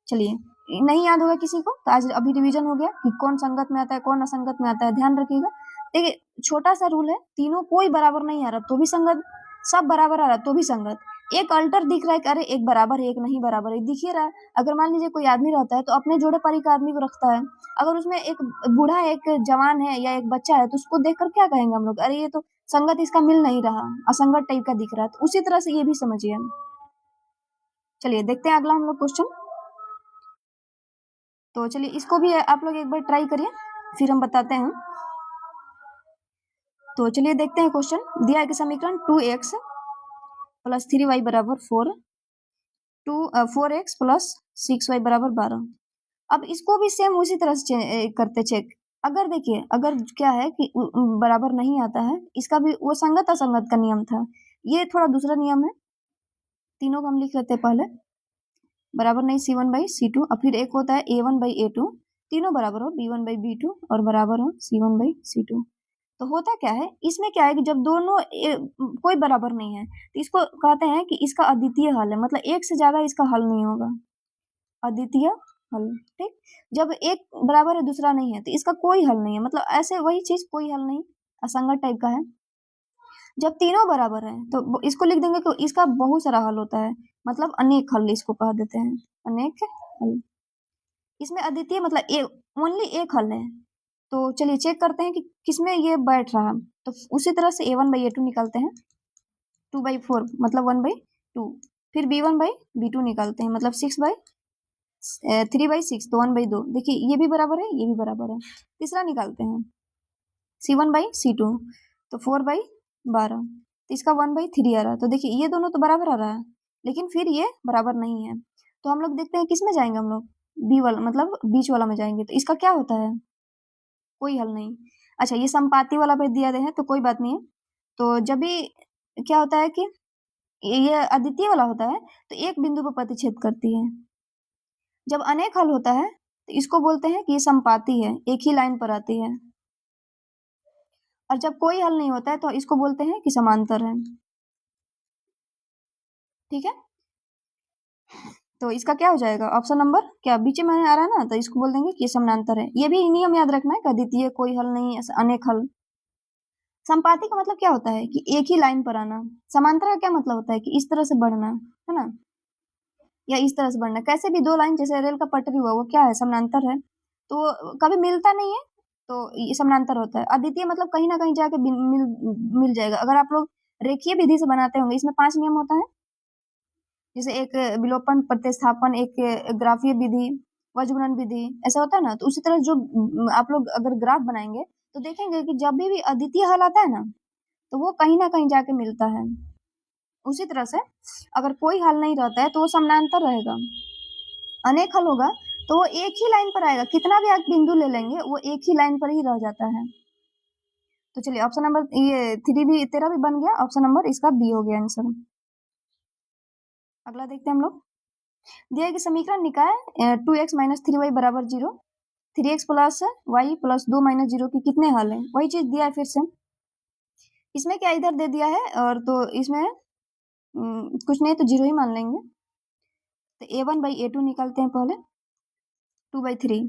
चलिए नहीं याद होगा किसी को तो आज अभी रिवीजन हो गया कि कौन संगत में आता है कौन असंगत में आता है, ध्यान रखिएगा। देखिए छोटा सा रूल है, तीनों कोई बराबर नहीं आ रहा तो भी संगत, सब बराबर आ रहा तो भी संगत। एक अल्टर दिख रहा है कि अरे एक बराबर है एक नहीं बराबर है, दिख ही रहा है। अगर मान लीजिए कोई आदमी रहता है तो अपने जोड़े पर एक आदमी को रखता है, अगर उसमें एक बूढ़ा एक जवान है या एक बच्चा है तो उसको देखकर क्या कहेंगे हम लोग, अरे ये तो संगत इसका मिल नहीं रहा, असंगत टाइप का दिख रहा है। तो उसी तरह से ये भी समझिए। चलिए देखते हैं अगला हम लोग क्वेश्चन। तो चलिए इसको भी आप लोग एक बार ट्राई करिए फिर हम बताते हैं। तो चलिए देखते हैं क्वेश्चन दिया है कि समीकरण 2x प्लस 3y बराबर 4, 4x प्लस 6y बराबर 12। अब इसको भी सेम उसी तरह से करते चेक। अगर देखिए अगर क्या है कि बराबर नहीं आता है, इसका भी वो संगत असंगत का नियम था, ये थोड़ा दूसरा नियम है। तीनों को हम लिख लेते हैं पहले, बराबर नहीं C1/C2, और फिर एक होता है A1/A2, तीनों बराबर हो B1/B2 और बराबर हो C1/C2। तो होता क्या है इसमें, क्या है कि जब दोनों कोई बराबर नहीं है तो इसको कहते हैं कि इसका अद्वितीय हल है, मतलब एक से ज्यादा इसका हल नहीं होगा, अद्वितीय हल। ठीक, जब एक बराबर है दूसरा नहीं है तो इसका कोई हल नहीं है, मतलब ऐसे वही चीज कोई हल नहीं, असंगत टाइप का है। जब तीनों बराबर है तो इसको लिख देंगे कि इसका बहुत सारा हल होता है, मतलब अनेक हल इसको कह देते हैं, अनेक हल। इसमें अद्वितीय मतलब ओनली एक हल है। तो चलिए चेक करते हैं कि किसमें ये बैठ रहा है। तो उसी तरह से A1/A2 निकालते हैं, 2/4 मतलब 1/2, फिर B1/B2 निकालते हैं, मतलब 3/6 तो 1/2। देखिए ये भी बराबर है, ये भी बराबर है। तीसरा निकालते हैं C1/C2 तो 4/12, तो इसका 1/3 आ रहा है। तो देखिए ये दोनों तो बराबर आ रहा है, लेकिन फिर ये बराबर नहीं है। तो हम लोग देखते हैं किस में जाएंगे, हम लोग बी वाला मतलब बीच वाला में जाएंगे। तो इसका क्या होता है, कोई हल नहीं। अच्छा ये संपाती वाला पे दिया है तो कोई बात नहीं है। तो जब भी क्या होता है कि ये अद्वितीय वाला होता है तो एक बिंदु पर प्रतिच्छेद करती है। जब अनेक हल होता है तो इसको बोलते हैं कि ये संपाती है, एक ही लाइन पर आती है। और जब कोई हल नहीं होता है तो इसको बोलते हैं कि समांतर है। ठीक है, तो इसका क्या हो जाएगा, ऑप्शन नंबर क्या बीच में आ रहा है ना, तो इसको बोल देंगे कि ये समानांतर है। ये भी नियम याद रखना है कि अद्वितीय कोई हल नहीं, अनेक हल। संपाती का मतलब क्या होता है कि एक ही लाइन पर आना। समांतर का क्या मतलब होता है कि इस तरह से बढ़ना, है ना, या इस तरह से बढ़ना। कैसे भी दो लाइन जैसे रेल का पटरी हुआ वो क्या है, समानांतर है। तो कभी मिलता नहीं है तो ये समानांतर होता है। अद्वितीय मतलब कहीं ना कहीं जाके मिल जाएगा। अगर आप लोग रेखीय विधि से बनाते होंगे, इसमें 5 नियम होता है, जैसे एक विलोपन, प्रतिस्थापन, एक ग्राफीय विधि, वज्रगुणन विधि, ऐसा होता है ना। तो उसी तरह जो आप लोग अगर ग्राफ बनाएंगे तो देखेंगे कि जब भी अद्वितीय हल आता है ना तो वो कहीं ना कहीं जाके मिलता है। उसी तरह से अगर कोई हल नहीं रहता है तो वो समानांतर रहेगा। अनेक हल होगा तो वो एक ही लाइन पर आएगा, कितना भी आप बिंदु ले लेंगे वो एक ही लाइन पर ही रह जाता है। तो चलिए ऑप्शन नंबर ये 3 भी, तेरा भी बन गया, ऑप्शन नंबर इसका बी हो गया आंसर। अगला देखते हैं हम लोग। दिया कि समीकरण निकाय 2x - 3y = 0, 3x + y + 2 - 0 की कितने हल हैं। वही चीज दिया है फिर से। इसमें क्या इधर दे दिया है, और तो इसमें कुछ नहीं तो 0 ही मान लेंगे। तो A1/A2 निकालते हैं पहले, 2/3,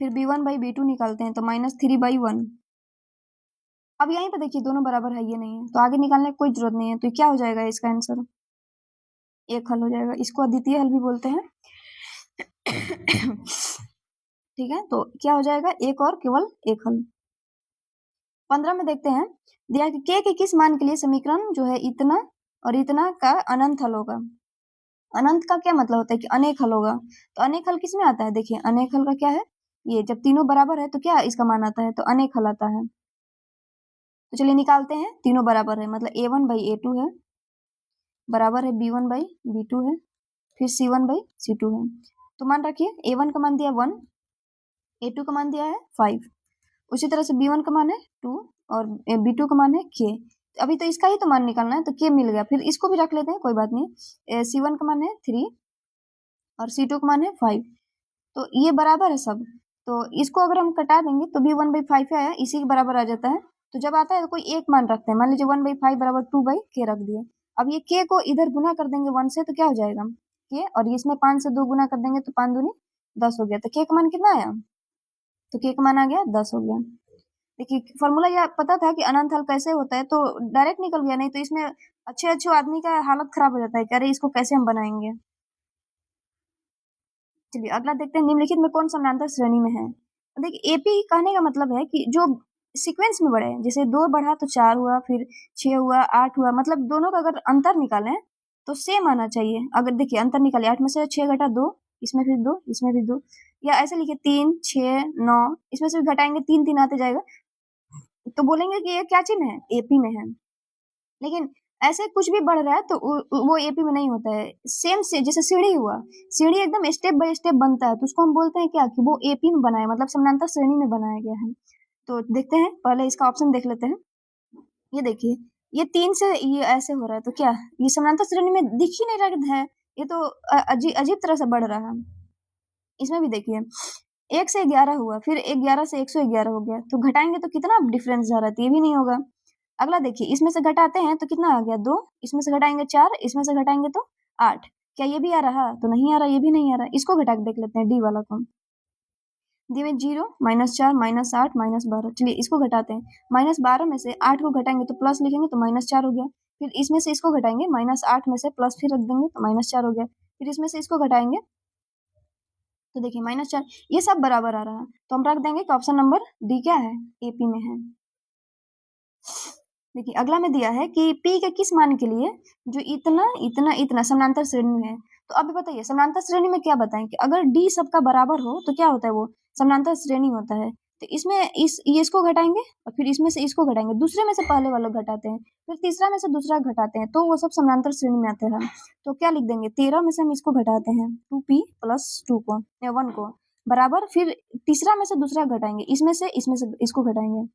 फिर B1/B2 निकालते हैं तो -3/1। अब यहीं पे देखिए दोनों बराबर है, ये नहीं है, तो आगे निकालने की कोई जरूरत नहीं है। तो क्या हो जाएगा इसका आंसर, एक हल हो जाएगा। इसको अद्वितीय हल भी बोलते हैं। ठीक है, तो क्या हो जाएगा, एक और केवल एक हल। 15 में देखते हैं, दिया कि के किस मान के लिए समीकरण जो है इतना और इतना का अनंत हल होगा। अनंत का क्या मतलब होता है कि अनेक हल होगा। तो अनेक हल किस में आता है, देखिए अनेक हल का क्या है, ये जब तीनों बराबर है तो क्या इसका मान आता है, तो अनेक हल आता है। तो चलिए निकालते हैं, तीनों बराबर है मतलब A1/A2 है, बराबर है B1/B2 है, फिर C1/C2 है। तो मान रखिए A1 का मान दिया 1, A2 का मान दिया है 5, उसी तरह से B1 का मान है 2 और B2 का मान है K। अभी तो इसका ही तो मान निकालना है, तो K मिल गया, फिर इसको भी रख लेते हैं, कोई बात नहीं। C1 का मान है 3 और C2 का मान है 5, तो ये बराबर है सब। तो इसको अगर हम कटा देंगे तो भी 1/5 आया, इसी के बराबर आ जाता है। तो जब आता है तो कोई एक मान रखते हैं, मान लीजिए 1/5 = 2/k रख दिए। अब ये k को इधर गुना कर देंगे 1 से तो क्या हो जाएगा k, और इसमें 5 से 2 गुना कर देंगे तो 5 दूनी 10 हो गया। तो k का मान कितना आया, तो k का मान आ गया 10 हो गया। देखिए फॉर्मूला यह पता था कि अनंत हल कैसे होता है, तो डायरेक्ट निकल गया, नहीं तो इसमें अच्छे अच्छे आदमी का हालत खराब हो जाता है कि अरे इसको कैसे हम बनाएंगे। चलिए अगला देखते हैं, निम्नलिखित में कौन समानांतर श्रेणी में है। देखिए एपी कहने का मतलब है कि जो सीक्वेंस में बढ़े, जैसे 2 बढ़ा तो 4 हुआ, फिर 6 हुआ, 8 हुआ, मतलब दोनों का अगर अंतर निकालें तो सेम आना चाहिए। अगर देखिए अंतर निकाले 8 में से 6 घटा 2, इसमें फिर 2, इसमें भी 2, या ऐसे लिखिए 3 6 9, इसमें से घटाएंगे 3 3 आते जाएगा, तो बोलेंगे कि ये क्या चिन्ह है, एपी में है। लेकिन ऐसे कुछ भी बढ़ रहा है तो वो एपी में नहीं होता है। सेम से जैसे सीढ़ी हुआ, सीढ़ी एकदम स्टेप बाय स्टेप बनता है, तो उसको हम बोलते हैं क्या कि वो एपी में बना है, मतलब समानांतर श्रेणी में बनाया गया है। तो देखते हैं, पहले इसका ऑप्शन देख लेते हैं। ये देखिए ये 3 से ये ऐसे हो रहा है, तो क्या ये समानांतर श्रेणी में दिख ही नहीं रहा है, ये तो अजीब तरह से बढ़ रहा है। इसमें भी देखिए 1 से 11 हुआ, फिर 11 से 111 हो गया, तो घटाएंगे तो कितना डिफरेंस जा रहा है, तो ये भी नहीं होगा। अगला देखिए, इसमें से घटाते हैं तो कितना आ गया 2, इसमें से घटाएंगे 4, इसमें से घटाएंगे तो 8। क्या ये भी आ रहा? तो नहीं आ रहा, ये भी नहीं आ रहा। इसको घटा के देख लेते हैं, डी वाला को। डी में 0, -4, -8, -12। चलिए इसको घटाते हैं। -12 में से 8 को घटाएंगे तो प्लस लिखेंगे तो -4 हो गया। फिर इसमें से इसको घटाएंगे, -8 में से प्लस फिर रख देंगे तो -4 हो गया। फिर इसमें से इसको घटाएंगे तो देखिए -4, ये सब बराबर आ रहा है, तो हम रख देंगे कि ऑप्शन नंबर डी क्या है, एपी में है। देखिए अगला में दिया है कि P के किस मान के लिए जो इतना इतना इतना समानांतर श्रेणी में है। तो अब बताइए समानांतर श्रेणी में क्या बताएं कि अगर D सबका बराबर हो तो क्या होता है, वो समानांतर श्रेणी होता है। तो इसमें ये इसको घटाएंगे और फिर इसमें से इसको घटाएंगे, दूसरे में से पहले वाला घटाते हैं, फिर तीसरा में से दूसरा घटाते हैं, तो वो सब समानांतर श्रेणी में आते हैं। तो क्या लिख देंगे, 13 में से हम इसको घटाते हैं 2P + 2 को या 1 को बराबर, फिर तीसरा में से दूसरा घटाएंगे, इसमें से इसको घटाएंगे,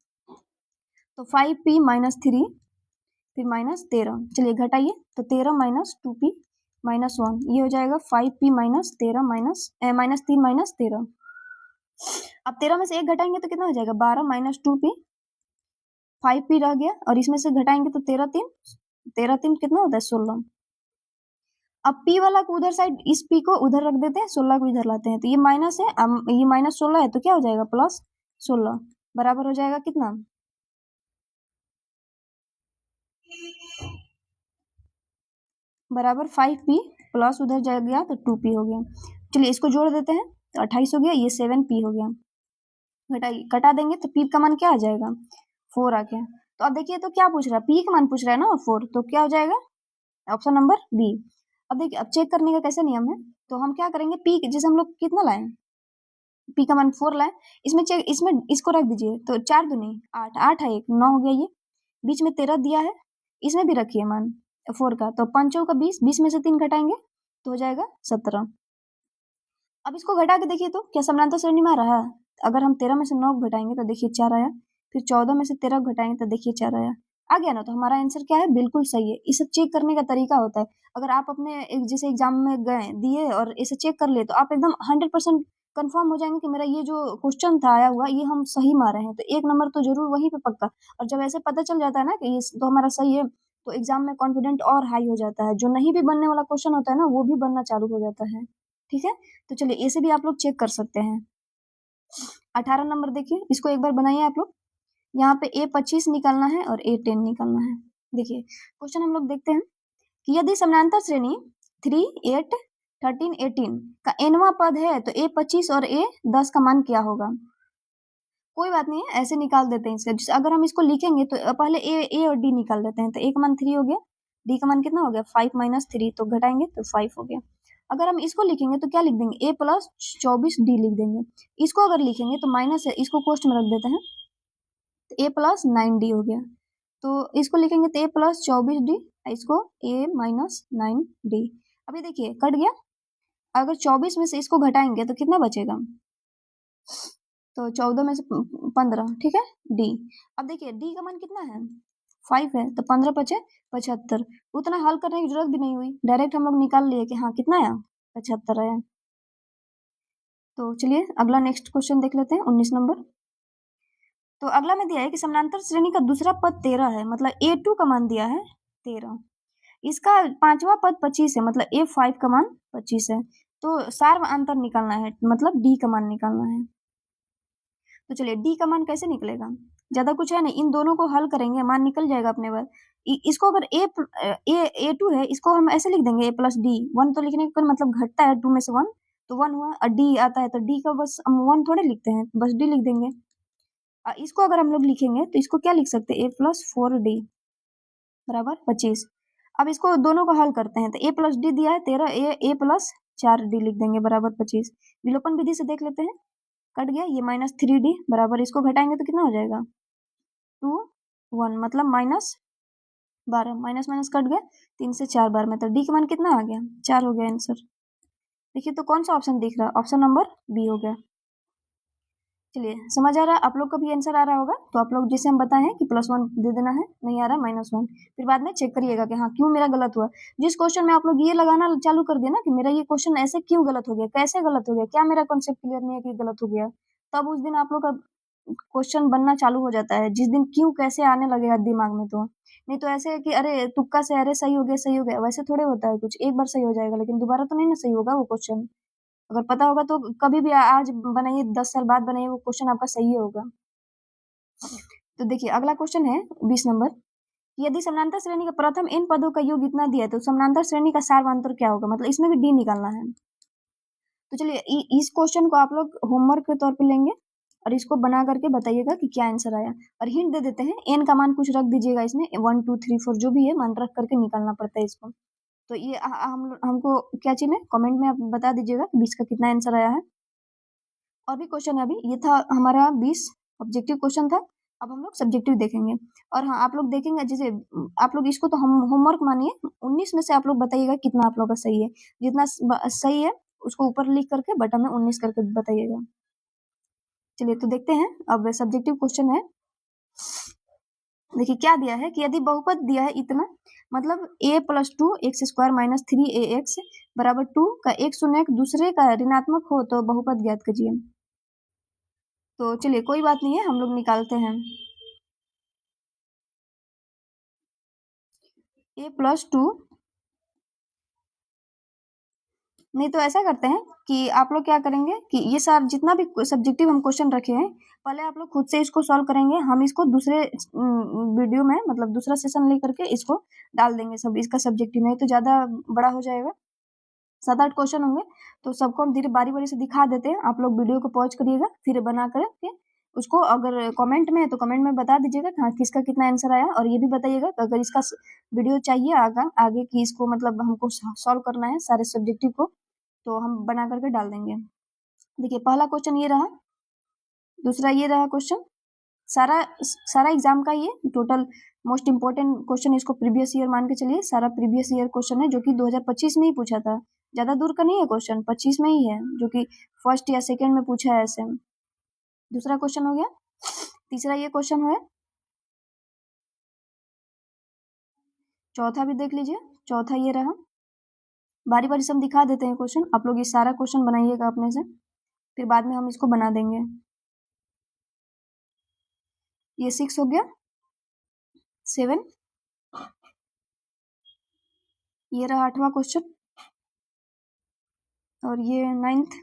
तो 5P - 3 फिर -13। चलिए घटाइए, तो 13 - 2P - 1, ये हो जाएगा 5P - 13 -3 - 13। अब 13 में से 1 घटाएंगे तो कितना हो जाएगा, 12 - 2P, 5P रह गया, और इसमें से घटाएंगे तो 13 3 कितना होता है, 16। अब P वाला को उधर साइड, इस P को उधर रख देते हैं, 16 को इधर लाते हैं, तो ये माइनस है, ये -16 है, तो क्या हो जाएगा, +16 बराबर हो जाएगा कितना, बराबर 5P प्लस उधर जा गया तो 2P हो गया। चलिए इसको जोड़ देते हैं, तो 28 हो गया, ये 7P हो गया। कटा देंगे तो P का मान क्या आ जाएगा, 4 आ गया। तो अब देखिए तो क्या पूछ रहा है, P का मान पूछ रहा है ना 4, तो क्या हो जाएगा, ऑप्शन नंबर बी। अब देखिए, अब चेक करने का कैसे नियम है, तो हम क्या करेंगे, P जैसे हम लोग कितना लाए, P का मान 4 लाए, इसमें इसको रख दीजिए, तो 4 दूनी 8, 8 है 1, 9 हो गया, ये बीच में 13 दिया है, इसमें भी रखिए मान 4 का, तो 5 का 20, 20 में से 3 घटाएंगे तो हो जाएगा 17। अब इसको घटा के देखिए तो क्या समानांतर श्रेणी में आ रहा है, अगर हम 13 में से 9 घटाएंगे तो देखिए 4 आया, फिर 14 में से 13 घटाएंगे तो देखिए 4 आया, आ गया ना, तो हमारा आंसर क्या है, बिल्कुल सही है। इसे चेक करने का तरीका होता है, अगर आप अपने जैसे एग्जाम में गए दिए और इसे चेक कर लिए, तो आप एकदम 100% कंफर्म हो जाएंगे कि मेरा ये जो क्वेश्चन था आया हुआ, ये हम सही मारे हैं, तो 1 नंबर तो जरूर वहीं पे पक्का। और जब ऐसे पता चल जाता है ना कि ये तो हमारा सही है, तो एग्जाम में कॉन्फिडेंट और हाई हो जाता है, जो नहीं भी बनने वाला क्वेश्चन होता है ना, वो भी बनना चालू हो जाता है। ठीक है, तो चलिए इसे भी आप लोग चेक कर सकते हैं। 18 नंबर देखिए, इसको एक बार बनाइए आप लोग। यहाँ पे A25 निकालना है और A10 निकालना है। देखिए क्वेश्चन हम लोग देखते हैं कि यदि समानांतर श्रेणी 3, 8, 13, 18 का nवां पद है, तो A25 और A10 का मान क्या होगा। कोई बात नहीं है, ऐसे निकाल देते हैं इसका। अगर हम इसको लिखेंगे तो पहले A और D निकाल देते हैं, तो A का मान 3 हो गया, D का मान कितना हो गया, 5 - 3, तो घटाएंगे तो 5 हो गया। अगर हम इसको लिखेंगे तो क्या लिख देंगे, A + 24D लिख देंगे। इसको अगर लिखेंगे तो माइनस है, इसको कोष्ट में रख देते हैं, तो A + 9D हो गया। तो इसको लिखेंगे तो A + 24D, इसको A - 9D। अभी देखिए कट गया, अगर 24 में से इसको घटाएंगे तो कितना बचेगा, तो 14 में से 15, ठीक है, डी। अब देखिए डी का मान कितना है, 5 है, तो 15 × 5 = 75। उतना हल करने की जरूरत भी नहीं हुई, डायरेक्ट हम लोग निकाल लिए कि हाँ कितना आया, 75 आया। तो चलिए अगला नेक्स्ट क्वेश्चन देख लेते हैं, 19 नंबर। तो अगला में दिया है कि समानांतर श्रेणी का दूसरा पद 13 है, मतलब A2 का मान दिया है 13, इसका पांचवा पद 25 है, मतलब A5 का मान 25 है। तो सार्व अंतर निकालना है, मतलब D का मान निकालना है। तो चलिए D का मान कैसे निकलेगा, ज्यादा कुछ है नहीं, इन दोनों को हल करेंगे, मान निकल जाएगा अपने बार। इसको अगर A2 है, इसको हम ऐसे लिख देंगे A + D। 1 तो लिखने का मतलब घटता है 2 में से 1, तो 1 हुआ, और D आता है तो D का बस हम 1 थोड़े लिखते हैं, बस D लिख देंगे। इसको अगर हम लोग लिखेंगे तो इसको क्या लिख सकते हैं, A + 4D बराबर 25। अब इसको दोनों को हल करते हैं, तो A + D दिया है 13, A + 4D लिख देंगे बराबर 25। विलोपन विधि से देख लेते हैं, कट गया, ये -3D बराबर, इसको घटाएंगे तो कितना हो जाएगा, 2, 1, मतलब -12, माइनस माइनस कट गया, 3 से 4 बार में, तो D का मान कितना आ गया, 4 हो गया आंसर। देखिए तो कौन सा ऑप्शन दिख रहा है, ऑप्शन नंबर बी हो गया। चलिए समझ आ रहा है, आप लोग का भी आंसर आ रहा होगा। तो आप लोग जैसे हम बताए हैं कि +1 दे देना है, नहीं आ रहा -1, फिर बाद में चेक करिएगा कि हाँ क्यों मेरा गलत हुआ। जिस क्वेश्चन में आप लोग ये लगाना चालू कर दिया ना कि मेरा ये क्वेश्चन ऐसे क्यों गलत हो गया, कैसे गलत हो गया, क्या मेरा कॉन्सेप्ट क्लियर नहीं है कि गलत हो गया, तब उस दिन आप लोग का क्वेश्चन बनना चालू हो जाता है, जिस दिन क्यों कैसे आने लगेगा दिमाग में। तो नहीं तो ऐसे है कि अरे तुक्का से अरे सही हो गया, वैसे थोड़े होता है कुछ। एक बार सही हो जाएगा लेकिन दोबारा तो नहीं ना सही होगा वो क्वेश्चन। अगर पता होगा तो कभी भी आज बनाइए, 10 साल बाद बनाइए, वो क्वेश्चन आपका सही होगा। तो देखिए अगला क्वेश्चन है 20 नंबर। यदि समानांतर श्रेणी के प्रथम n पदों का योग इतना दिया है तो समानांतर श्रेणी का सार्वधातुर क्या होगा, मतलब इसमें भी डी निकालना है। तो चलिए इस क्वेश्चन को आप लोग होमवर्क के तौर पे लेंगे और इसको बना करके बताइएगा कि क्या आंसर आया। और हिंट दे देते हैं, n का मान कुछ रख दीजिएगा इसमें, 1 2 3 4 जो भी है मान रख करके निकालना पड़ता है इसको। तो ये हमको क्या चाहिए, कमेंट में आप बता दीजिएगा कि 20 का कितना आंसर आया है। और भी क्वेश्चन है अभी, ये था हमारा 20 ऑब्जेक्टिव क्वेश्चन था। अब हम लोग सब्जेक्टिव देखेंगे। और हाँ आप लोग देखेंगे, जैसे आप लोग इसको तो हम होमवर्क मानिए, 19 में से आप लोग बताइएगा कितना आप लोग का सही है। जितना सही है उसको ऊपर लिख करके बटन में 19 करके बताइएगा। चलिए तो देखते हैं, अब सब्जेक्टिव क्वेश्चन है। देखिए क्या दिया है कि यदि बहुपद दिया है इतना, मतलब a+2 x² - 3ax = 2 का एक शून्यक दूसरे का ऋणात्मक हो तो बहुपद ज्ञात कीजिए। तो चलिए कोई बात नहीं है, हम लोग निकालते हैं। a+2 नहीं तो ऐसा करते हैं कि आप लोग क्या करेंगे कि ये सार जितना भी सब्जेक्टिव हम क्वेश्चन रखे हैं, पहले आप लोग खुद से इसको सॉल्व करेंगे। हम इसको दूसरे वीडियो में, मतलब दूसरा सेशन ले करके इसको डाल देंगे सब इसका सब्जेक्टिव, नहीं तो ज़्यादा बड़ा हो जाएगा। 7-8 क्वेश्चन होंगे तो सबको हम धीरे बारी बारी से दिखा देते हैं। आप लोग वीडियो को पॉज करिएगा, फिर बना करके उसको, अगर कमेंट में है तो कमेंट में बता दीजिएगा कि हाँ किसका कितना आंसर आया। और ये भी बताइएगा कि अगर इसका वीडियो चाहिए आगे की, इसको मतलब हमको सॉल्व करना है सारे सब्जेक्टिव को, तो हम बना करके डाल देंगे। देखिए पहला क्वेश्चन ये रहा, दूसरा ये रहा क्वेश्चन। सारा एग्जाम का ये टोटल मोस्ट इंपोर्टेंट क्वेश्चन, इसको प्रीवियस ईयर मान के चलिए। सारा प्रीवियस ईयर क्वेश्चन है जो कि 2025 में ही पूछा था, ज़्यादा दूर का नहीं है क्वेश्चन, 25 में ही है, जो कि फर्स्ट या सेकेंड में पूछा है ऐसे। दूसरा क्वेश्चन हो गया। तीसरा ये क्वेश्चन है, चौथा भी देख लीजिए। चौथा ये रहा, बारी बारी से हम दिखा देते हैं क्वेश्चन, आप लोग ये सारा क्वेश्चन बनाइएगा अपने से, फिर बाद में हम इसको बना देंगे। ये 6 हो गया, 7, ये रहा 8वां क्वेश्चन, और ये 9th।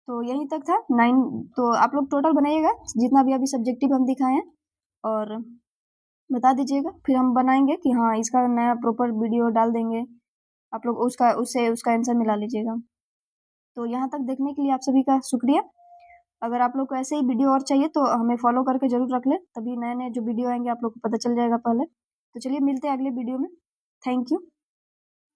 तो यहीं तक था 9। तो आप लोग टोटल बनाइएगा जितना भी अभी सब्जेक्टिव हम दिखाए हैं और बता दीजिएगा, फिर हम बनाएंगे कि हाँ इसका नया प्रॉपर वीडियो डाल देंगे। आप लोग उसका आंसर मिला लीजिएगा। तो यहाँ तक देखने के लिए आप सभी का शुक्रिया। अगर आप लोग को ऐसे ही वीडियो और चाहिए तो हमें फॉलो करके जरूर रख लें, तभी नए नए जो वीडियो आएंगे आप लोग को पता चल जाएगा पहले। तो चलिए मिलते हैं अगले वीडियो में। Thank you.